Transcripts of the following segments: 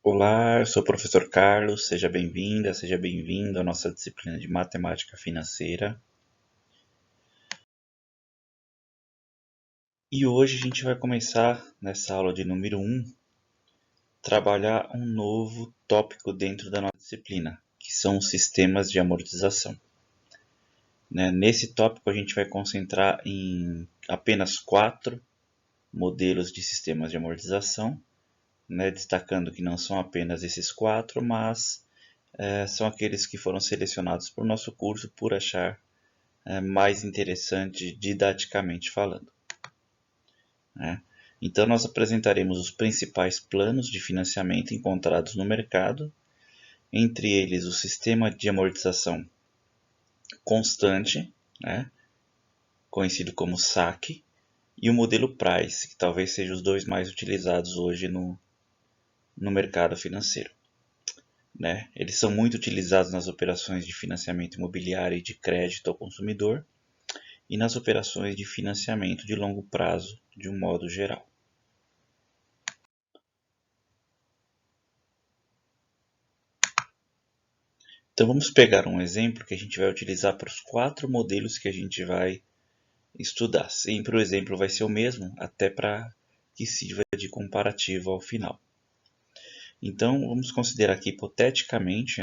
Olá, eu sou o professor Carlos, seja bem-vinda, seja bem-vindo à nossa disciplina de Matemática Financeira. E hoje a gente vai começar, nessa aula de número 1, trabalhar um novo tópico dentro da nossa disciplina, que são os sistemas de amortização. Nesse tópico a gente vai concentrar em apenas 4 modelos de sistemas de amortização, destacando que não são apenas esses 4, mas são aqueles que foram selecionados por nosso curso por achar mais interessante didaticamente falando. Então, nós apresentaremos os principais planos de financiamento encontrados no mercado, entre eles o sistema de amortização constante, conhecido como SAC, e o modelo Price, que talvez sejam os dois mais utilizados hoje no mercado financeiro. Eles são muito utilizados nas operações de financiamento imobiliário e de crédito ao consumidor, e nas operações de financiamento de longo prazo, de um modo geral. Então vamos pegar um exemplo que a gente vai utilizar para os 4 modelos que a gente vai estudar. Sempre o exemplo vai ser o mesmo, até para que sirva de comparativo ao final. Então vamos considerar aqui hipoteticamente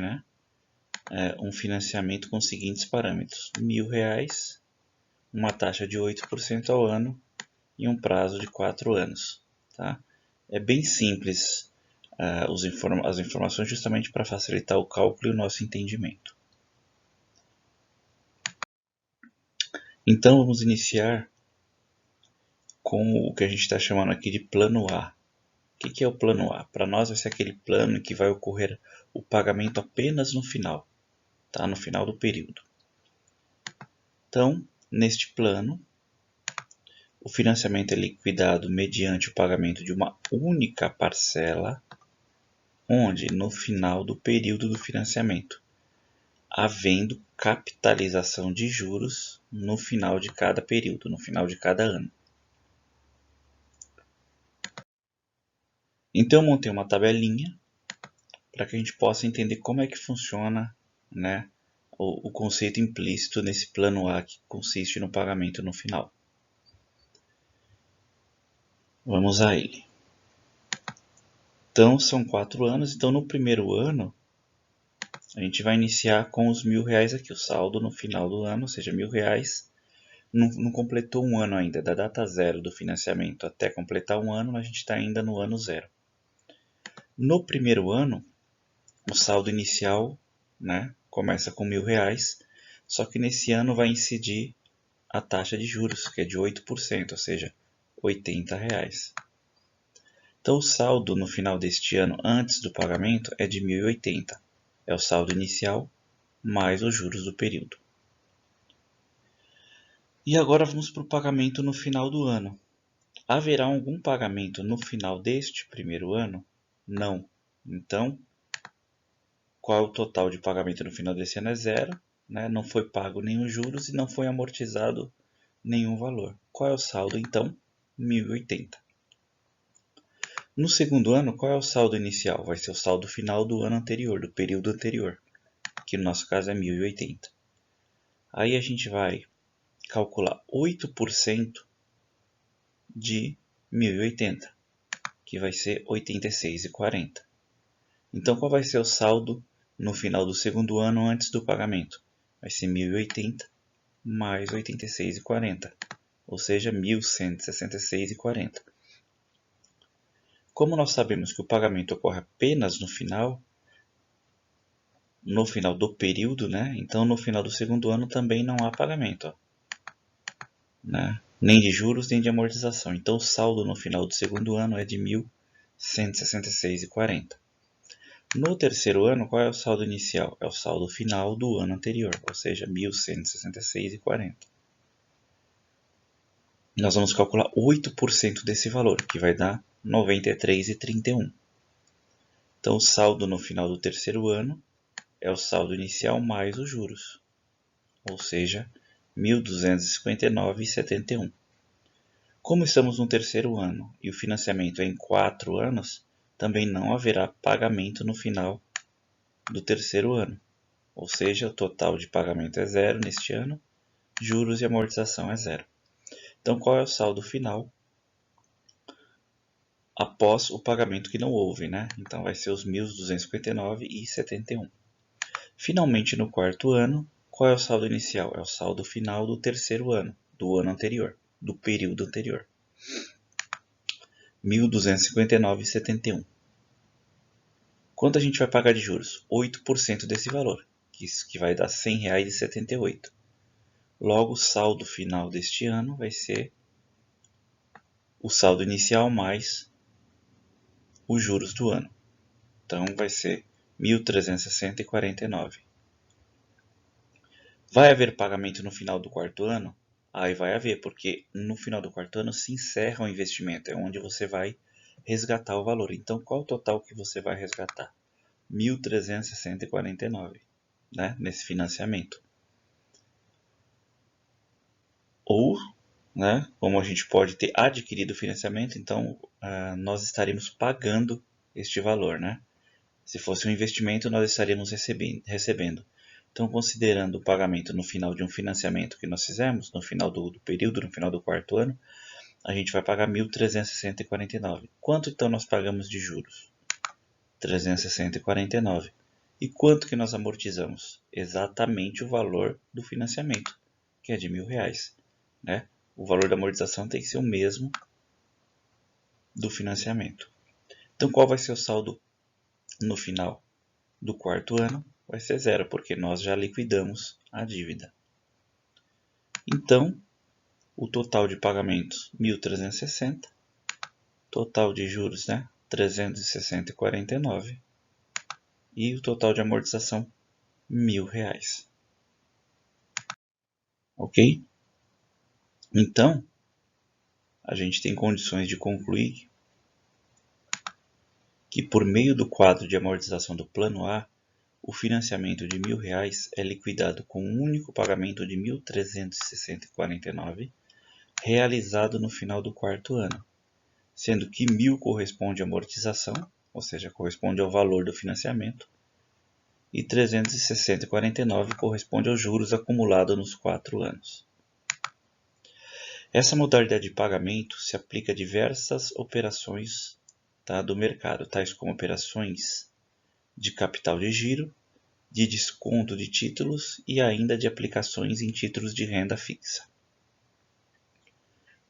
um financiamento com os seguintes parâmetros: R$1.000, uma taxa de 8% ao ano e um prazo de 4 anos. Tá? É bem simples as informações justamente para facilitar o cálculo e o nosso entendimento. Então vamos iniciar com o que a gente está chamando aqui de plano A. O que é o plano A? Para nós vai ser aquele plano em que vai ocorrer o pagamento apenas no final, tá? No final do período. Então, neste plano, o financiamento é liquidado mediante o pagamento de uma única parcela, onde no final do período do financiamento, havendo capitalização de juros no final de cada período, no final de cada ano. Então eu montei uma tabelinha para que a gente possa entender como é que funciona o conceito implícito nesse plano A, que consiste no pagamento no final. Vamos a ele. Então são 4 anos, então no primeiro ano a gente vai iniciar com os R$1.000 aqui, o saldo no final do ano, ou seja, R$1.000. Não completou um ano ainda, da data zero do financiamento até completar um ano, a gente está ainda no ano zero. No primeiro ano, o saldo inicial começa com R$1.000, só que nesse ano vai incidir a taxa de juros, que é de 8%, ou seja, R$80. Então o saldo no final deste ano, antes do pagamento, é de 1.080. É o saldo inicial mais os juros do período. E agora vamos para o pagamento no final do ano. Haverá algum pagamento no final deste primeiro ano? Não. Então, qual é o total de pagamento no final desse ano? É zero. Não foi pago nenhum juros e não foi amortizado nenhum valor. Qual é o saldo, então? 1.080. No segundo ano, qual é o saldo inicial? Vai ser o saldo final do ano anterior, do período anterior, que no nosso caso é 1.080. Aí a gente vai calcular 8% de 1.080, que vai ser 86,40. Então, qual vai ser o saldo no final do segundo ano antes do pagamento? Vai ser 1.080 mais 86,40, ou seja, 1.166,40. Como nós sabemos que o pagamento ocorre apenas no final do período, então no final do segundo ano também não há pagamento, nem de juros nem de amortização. Então o saldo no final do segundo ano é de 1.166,40. No terceiro ano, qual é o saldo inicial? É o saldo final do ano anterior, ou seja, 1.166,40. Nós vamos calcular 8% desse valor, que vai dar 93,31. Então o saldo no final do terceiro ano é o saldo inicial mais os juros, ou seja, 1.259,71. Como estamos no terceiro ano e o financiamento é em 4 anos, também não haverá pagamento no final do terceiro ano. Ou seja, o total de pagamento é zero neste ano, juros e amortização é zero. Então, qual é o saldo final após o pagamento que não houve, né? Então, vai ser os 1.259,71. Finalmente, no quarto ano, qual é o saldo inicial? É o saldo final do terceiro ano, do ano anterior, do período anterior. 1.259,71. Quanto a gente vai pagar de juros? 8% desse valor, que vai dar R$ 100,78. Logo, o saldo final deste ano vai ser o saldo inicial mais os juros do ano. Então, vai ser 1.360,49. Vai haver pagamento no final do quarto ano? Aí vai haver, porque no final do quarto ano se encerra o investimento, é onde você vai resgatar o valor. Então, qual o total que você vai resgatar? 1.360,49, né, nesse financiamento. Ou, né, como a gente pode ter adquirido o financiamento, então nós estaremos pagando este valor, né? Se fosse um investimento, nós estaríamos recebendo. Então, considerando o pagamento no final de um financiamento que nós fizemos, no final do período, no final do quarto ano, a gente vai pagar 1.360,49. Quanto então nós pagamos de juros? 360,49. E quanto que nós amortizamos? Exatamente o valor do financiamento, que é de R$1.000. Né? O valor da amortização tem que ser o mesmo do financiamento. Então, qual vai ser o saldo no final do quarto ano? Vai ser zero, porque nós já liquidamos a dívida. Então, o total de pagamentos, 1.360, total de juros, né, 360,49, e o total de amortização, R$1.000. Ok? Então, a gente tem condições de concluir que, por meio do quadro de amortização do Plano A, o financiamento de R$1.000 é liquidado com um único pagamento de 1.360,49, realizado no final do quarto ano, sendo que 1.000 corresponde à amortização, ou seja, corresponde ao valor do financiamento, e 360,49 corresponde aos juros acumulados nos 4 anos. Essa modalidade de pagamento se aplica a diversas operações do mercado, tais como operações de capital de giro, de desconto de títulos e ainda de aplicações em títulos de renda fixa.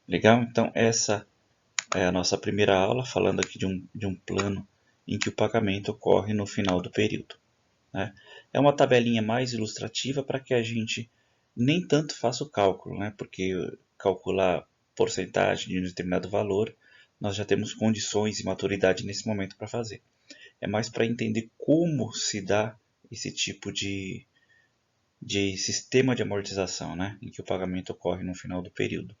Legal? Então, essa é a nossa primeira aula, falando aqui de um plano em que o pagamento ocorre no final do período. Né? É uma tabelinha mais ilustrativa para que a gente nem tanto faça o cálculo, né? Porque calcular porcentagem de um determinado valor, nós já temos condições e maturidade nesse momento para fazer. É mais para entender como se dá esse tipo de sistema de amortização, né? Em que o pagamento ocorre no final do período.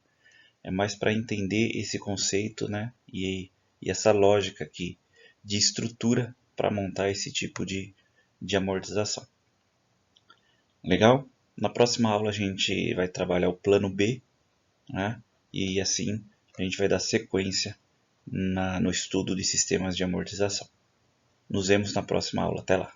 É mais para entender esse conceito, né? E essa lógica aqui de estrutura para montar esse tipo de amortização. Legal? Na próxima aula a gente vai trabalhar o plano B, né? E assim a gente vai dar sequência no estudo de sistemas de amortização. Nos vemos na próxima aula. Até lá!